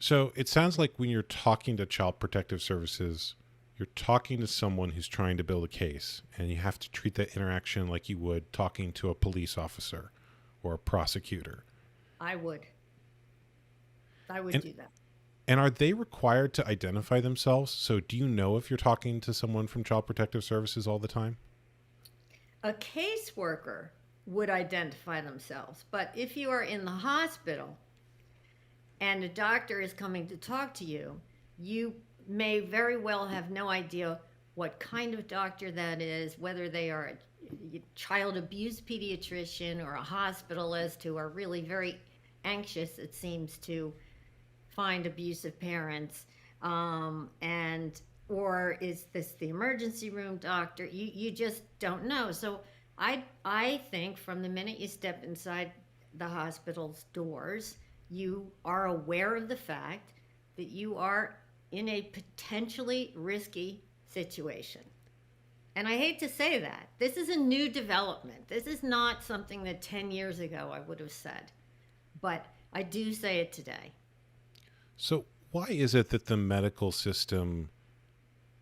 So it sounds like when you're talking to Child Protective Services, you're talking to someone who's trying to build a case, and you have to treat that interaction like you would talking to a police officer or a prosecutor. I would. I would And do that. and are they required to identify themselves? So do you know if you're talking to someone from Child Protective Services all the time? A caseworker would identify themselves, but if you are in the hospital and a doctor is coming to talk to you, you may very well have no idea what kind of doctor that is, whether they are a child abuse pediatrician or a hospitalist who are really very anxious, it seems, to find abusive parents. And or is this the emergency room doctor? You just don't know. So I think from the minute you step inside the hospital's doors, you are aware of the fact that you are in a potentially risky situation. And I hate to say that. This is a new development. This is not something that 10 years ago I would have said, but I do say it today. So why is it that the medical system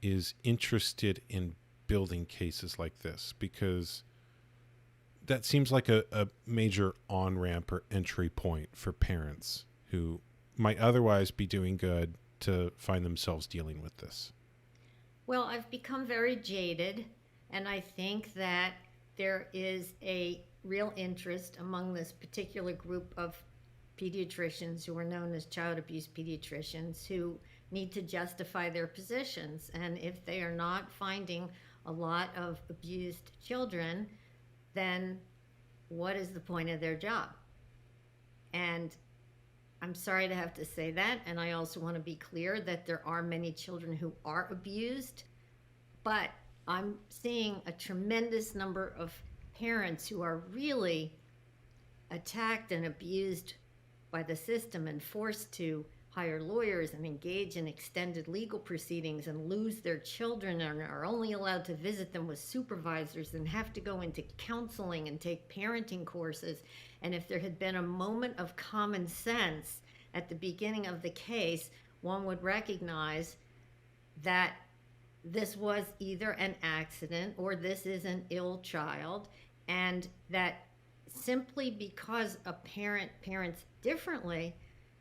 is interested in building cases like this? Because that seems like a major on ramp or entry point for parents who might otherwise be doing good to find themselves dealing with this. Well, I've become very jaded, and I think that there is a real interest among this particular group of pediatricians who are known as child abuse pediatricians who need to justify their positions. And if they are not finding a lot of abused children, then what is the point of their job? And I'm sorry to have to say that. And I also want to be clear that there are many children who are abused, but I'm seeing a tremendous number of parents who are really attacked and abused by the system and forced to hire lawyers and engage in extended legal proceedings and lose their children and are only allowed to visit them with supervisors and have to go into counseling and take parenting courses. And if there had been a moment of common sense at the beginning of the case, one would recognize that this was either an accident or this is an ill child, and that simply because a parent parents differently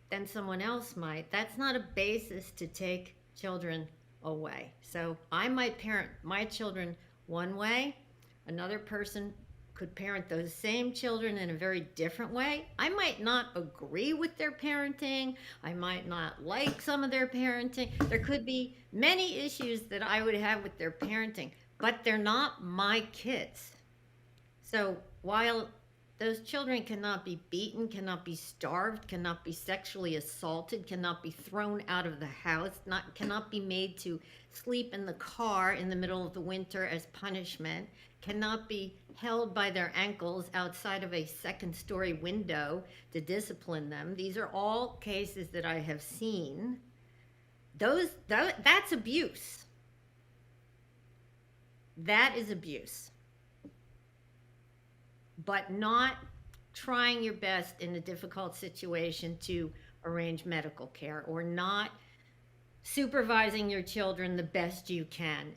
than someone else might, that's not a basis to take children away. So I might parent my children one way, another person could parent those same children in a very different way. I might not agree with their parenting. I might not like some of their parenting. There could be many issues that I would have with their parenting, but they're not my kids. So while those children cannot be beaten, cannot be starved, cannot be sexually assaulted, cannot be thrown out of the house, cannot be made to sleep in the car in the middle of the winter as punishment, cannot be held by their ankles outside of a second story window to discipline them. These are all cases that I have seen. That's abuse. That is abuse. But not trying your best in a difficult situation to arrange medical care or not supervising your children the best you can.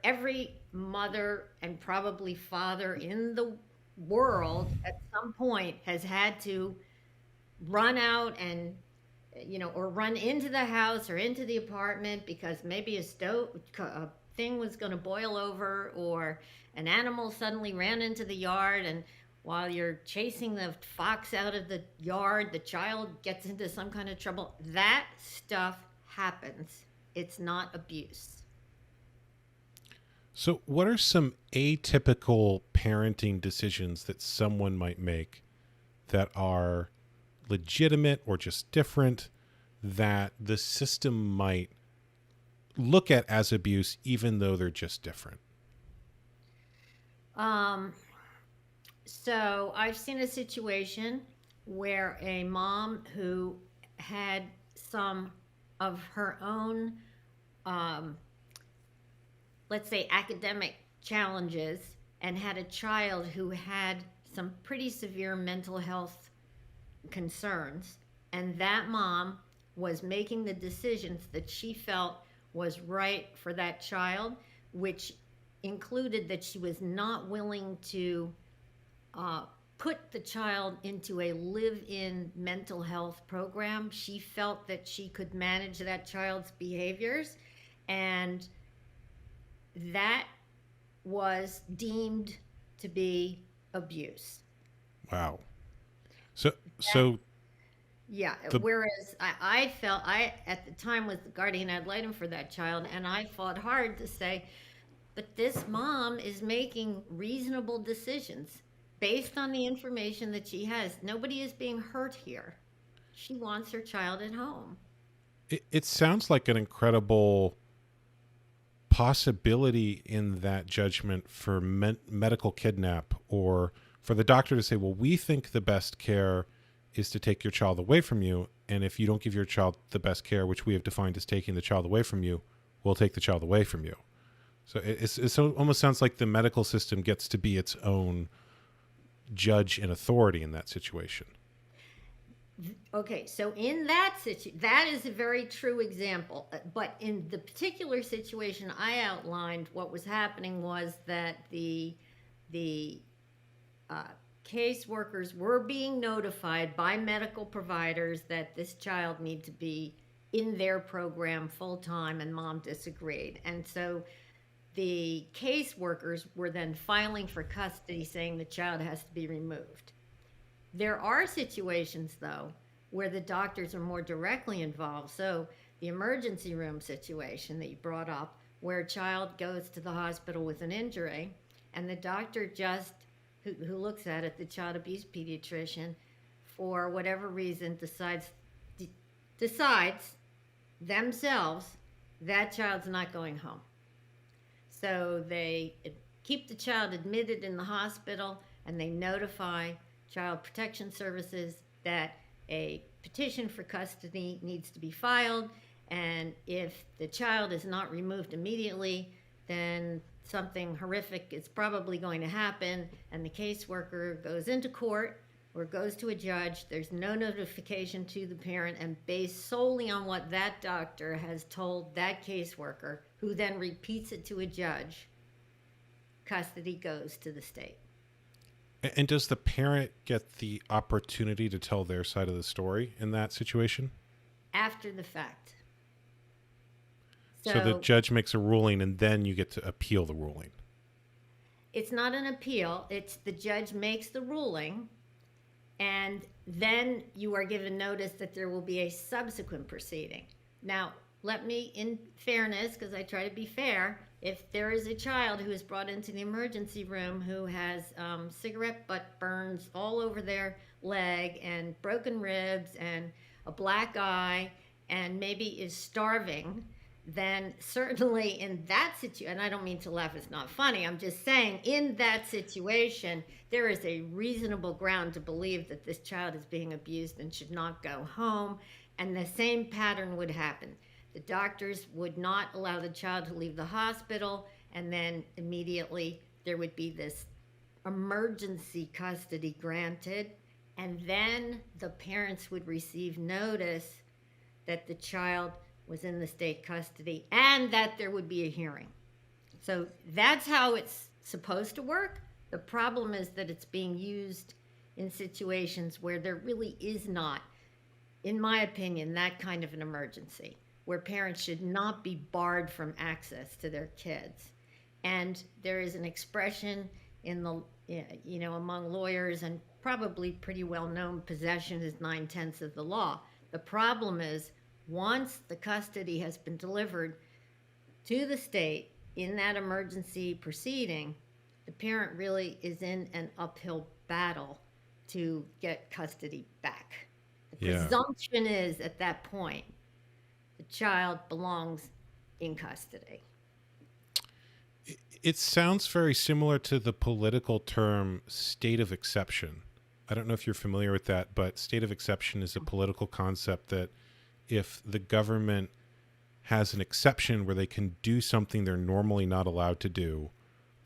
Every mother and probably father in the world at some point has had to run out and or run into the house or into the apartment because maybe a thing was going to boil over, or an animal suddenly ran into the yard, and while you're chasing the fox out of the yard, the child gets into some kind of trouble. That stuff happens. It's not abuse. So, what are some atypical parenting decisions that someone might make that are legitimate or just different that the system might look at as abuse, even though they're just different? Um, so I've seen a situation where a mom who had some of her own, um, let's say, academic challenges and had a child who had some pretty severe mental health concerns. And that mom was making the decisions that she felt was right for that child, which included that she was not willing to uh, put the child into a live in mental health program. She felt that she could manage that child's behaviors, and that was deemed to be abuse. Wow. So Yeah, the whereas I felt I at the time was the guardian ad litem for that child, and I fought hard to say, but this mom is making reasonable decisions based on the information that she has. Nobody is being hurt here. She wants her child at home. it sounds like an incredible possibility in that judgment for medical kidnap, or for the doctor to say, well, we think the best care is to take your child away from you, and if you don't give your child the best care, which we have defined as taking the child away from you, we'll take the child away from you. So it almost sounds like the medical system gets to be its own judge and authority in that situation. Okay, so in that situation, that is a very true example. But in the particular situation I outlined, what was happening was that the uh, caseworkers were being notified by medical providers that this child needs to be in their program full time, and mom disagreed. And so the caseworkers were then filing for custody, saying the child has to be removed. There are situations, though, where the doctors are more directly involved. So, the emergency room situation that you brought up, where a child goes to the hospital with an injury, and the doctor just, who looks at it, the child abuse pediatrician, for whatever reason, decides themselves that child's not going home. So, they keep the child admitted in the hospital, and they notify Child Protection Services that a petition for custody needs to be filed, and if the child is not removed immediately, then something horrific is probably going to happen, and the caseworker goes into court or goes to a judge. There's no notification to the parent, and based solely on what that doctor has told that caseworker, who then repeats it to a judge, custody goes to the state. And does the parent get the opportunity to tell their side of the story in that situation? After the fact. So the judge makes a ruling, and then you get to appeal the ruling. It's not an appeal. It's the judge makes the ruling, and then you are given notice that there will be a subsequent proceeding. Now, let me, in fairness, because I try to be fair, if there is a child who is brought into the emergency room who has cigarette butt burns all over their leg and broken ribs and a black eye and maybe is starving, then certainly in that situation, and I don't mean to laugh, it's not funny, I'm just saying in that situation, there is a reasonable ground to believe that this child is being abused and should not go home, and the same pattern would happen. The doctors would not allow the child to leave the hospital, and then immediately there would be this emergency custody granted, and then the parents would receive notice that the child was in the state custody and that there would be a hearing. So that's how it's supposed to work. The problem is that it's being used in situations where there really is not, in my opinion, that kind of an emergency, where parents should not be barred from access to their kids. And there is an expression in the, among lawyers, and probably pretty well known, possession is 9/10 of the law. The problem is, once the custody has been delivered to the state in that emergency proceeding, the parent really is in an uphill battle to get custody back. The presumption is at that point, the child belongs in custody. It sounds very similar to the political term state of exception. I don't know if you're familiar with that, but state of exception is a political concept that if the government has an exception where they can do something they're normally not allowed to do,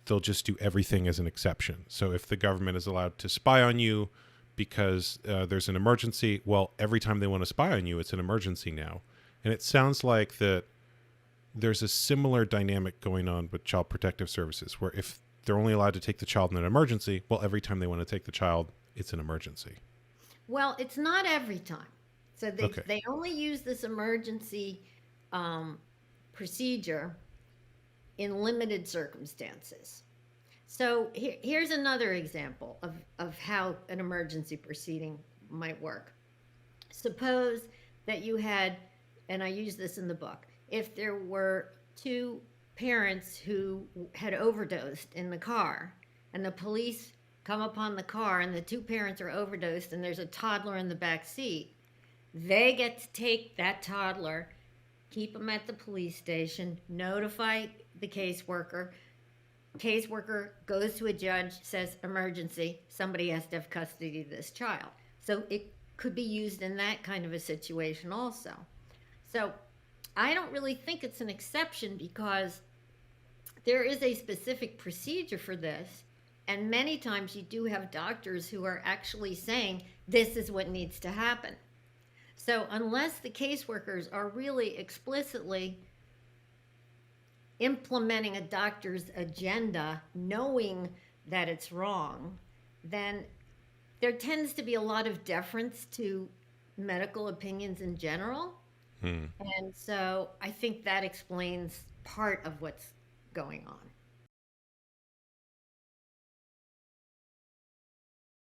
they'll just do everything as an exception. So if the government is allowed to spy on you, because there's an emergency. Well, every time they want to spy on you, it's an emergency now. And it sounds like that there's a similar dynamic going on with Child Protective Services, where if they're only allowed to take the child in an emergency, well, every time they want to take the child, it's an emergency. Well, it's not every time. So Okay. they only use this emergency um, procedure in limited circumstances. So here's another example of how an emergency proceeding might work. Suppose that you had, and I use this in the book, if there were two parents who had overdosed in the car, and the police come upon the car, and the two parents are overdosed, and there's a toddler in the back seat, they get to take that toddler, keep them at the police station, notify the caseworker. Caseworker goes to a judge, says emergency, somebody has to have custody of this child. So it could be used in that kind of a situation also. So I don't really think it's an exception, because there is a specific procedure for this. And many times you do have doctors who are actually saying this is what needs to happen. So unless the caseworkers are really explicitly implementing a doctor's agenda, knowing that it's wrong, then there tends to be a lot of deference to medical opinions in general. Hmm. And so I think that explains part of what's going on.